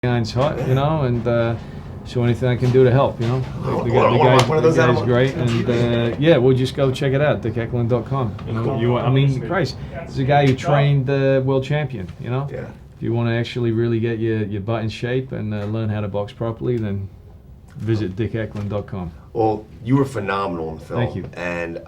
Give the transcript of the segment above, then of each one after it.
Iron's hot, and so anything I can do to help, The guy's great, and yeah, we'll just go check it out, dickeklund.com. Christ, this is a guy who trained the world champion, Yeah. If you want to actually really get your butt in shape and learn how to box properly, then visit dickeklund.com. Well, you were phenomenal in the film. Thank you. And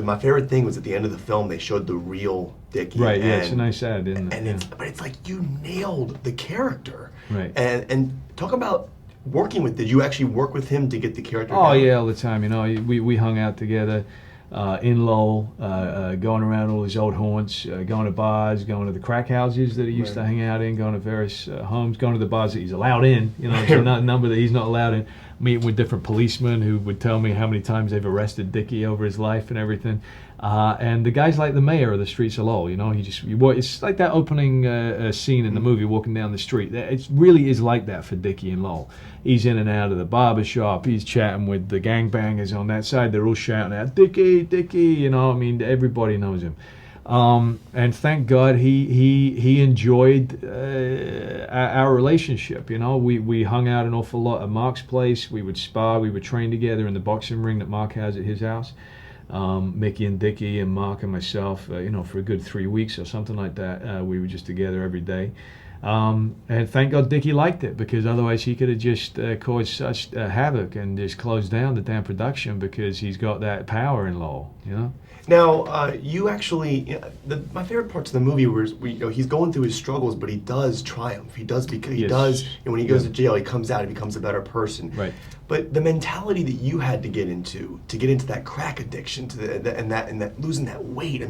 my favorite thing was at the end of the film, they showed the real Dickie. Right, yeah, it's a nice ad, isn't it? And but it's like you nailed the character. Right. And talk about working with, did you actually work with him to get the character Oh, down? yeah, all the time. We hung out together in Lowell, going around all these old haunts, going to bars, going to the crack houses that he used to hang out in, going to various homes, going to the bars that he's allowed in, so not a number that he's not allowed in, meeting with different policemen who would tell me how many times they've arrested Dickie over his life and everything. And the guy's like the mayor of the streets of Lowell, it's like that opening scene in the movie, walking down the street. It really is like that for Dickie in Lowell. He's in and out of the barber shop, he's chatting with the gangbangers on that side, they're all shouting out, Dickie, Dickie, everybody knows him. And thank God he enjoyed our relationship. We hung out an awful lot at Mark's place. We would spar, we would train together in the boxing ring that Mark has at his house. Mickey and Dickie and Mark and myself, for a good 3 weeks or something like that. We were just together every day. And thank God Dickie liked it, because otherwise he could have just caused such havoc and just closed down the damn production, because he's got that power in Lowell, Now, you actually, my favorite parts of the movie was he's going through his struggles, but he does triumph. He does, because when he goes to jail, he comes out, he becomes a better person. Right. But the mentality that you had to get into that crack addiction, and that losing that weight,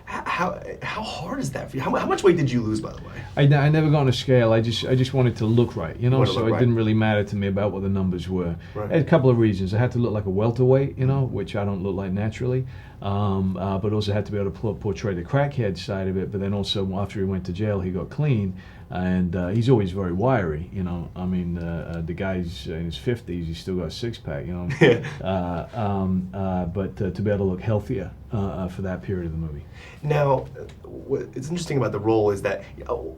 how hard is that for you? How much weight did you lose, by the way? I never got on a scale. I just wanted to look right, so it didn't really matter to me about what the numbers were. Right. I had a couple of reasons. I had to look like a welterweight, which I don't look like naturally, but also had to be able to portray the crackhead side of it. But then also, after he went to jail, he got clean, and he's always very wiry, the guy's in his 50s, he's still got a six-pack, but to be able to look healthier for that period of the movie. Now, what's interesting about the role is that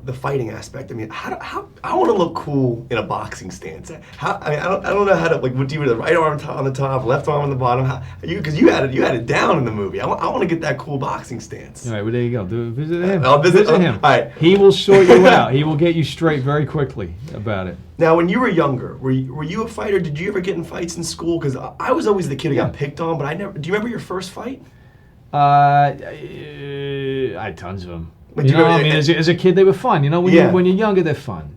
the fighting aspect. How I want to look cool in a boxing stance. I don't know how to, what do you with the right arm on the top, left arm on the bottom? Because you had it down in the movie. I want to get that cool boxing stance. All right, well, there you go. Visit him. I'll visit him. All right. He will sort you out. He will get you straight very quickly about it. Now, when you were younger, were you a fighter? Did you ever get in fights in school? Because I was always the kid who got picked on, but I never. Do you remember your first fight? I had tons of them. As a kid, they were fun. When you're younger, they're fun.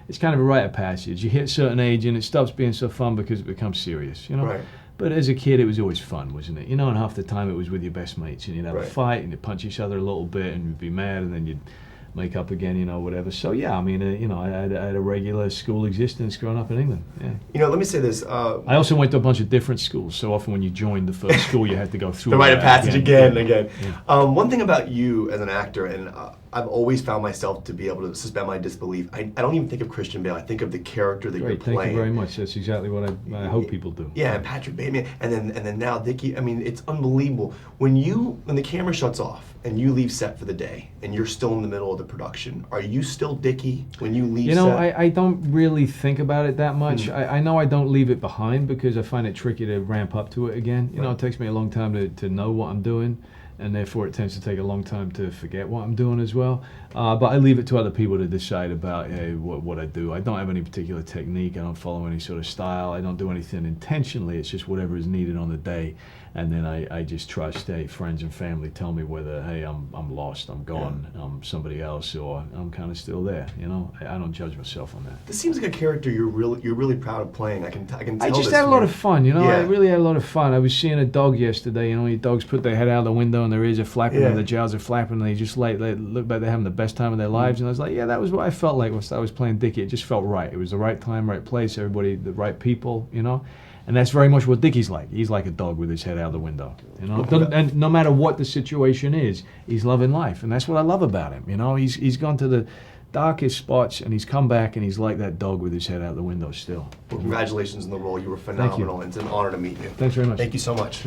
It's kind of a rite of passage. You hit a certain age, and it stops being so fun because it becomes serious. Right. But as a kid, it was always fun, wasn't it? And half the time it was with your best mates, and you'd have a fight, and you'd punch each other a little bit, and you'd be mad, and then you'd make up again, whatever. So yeah, I had a regular school existence growing up in England. Yeah. Let me say this. I also went to a bunch of different schools. So often when you joined the first school, you had to go through the rite of passage again. Yeah. One thing about you as an actor, and I've always found myself to be able to suspend my disbelief. I don't even think of Christian Bale. I think of the character that you're playing. Thank you very much. That's exactly what I hope people do. Yeah, and Patrick Bateman, and then now Dickie. It's unbelievable when the camera shuts off and you leave set for the day, and you're still in the middle of the production. Are you still Dickie when you leave set? I don't really think about it that much. I know I don't leave it behind because I find it tricky to ramp up to it again. It takes me a long time to know what I'm doing, and therefore it tends to take a long time to forget what I'm doing as well. But I leave it to other people to decide about what I do. I don't have any particular technique. I don't follow any sort of style. I don't do anything intentionally. It's just whatever is needed on the day. And then I just trust, friends and family tell me whether, I'm lost, I'm gone, I'm somebody else, or I'm kind of still there. I don't judge myself on that. This seems like a character you're really proud of playing. I can tell. I just had a lot of fun. I really had a lot of fun. I was seeing a dog yesterday. Your dogs put their head out the window and their ears are flapping and their jaws are flapping, and they just they look like they're having the best time of their lives. And I was like, that was what I felt like when I was playing Dickie. It just felt right. It was the right time, right place, everybody, the right people. And that's very much what Dickie's like. He's like a dog with his head out the window. And no matter what the situation is, he's loving life, and that's what I love about him. He's gone to the darkest spots, and he's come back, and he's like that dog with his head out the window still. Well, congratulations on the role. You were phenomenal. Thank you. It's an honor to meet you. Thanks very much. Thank you so much.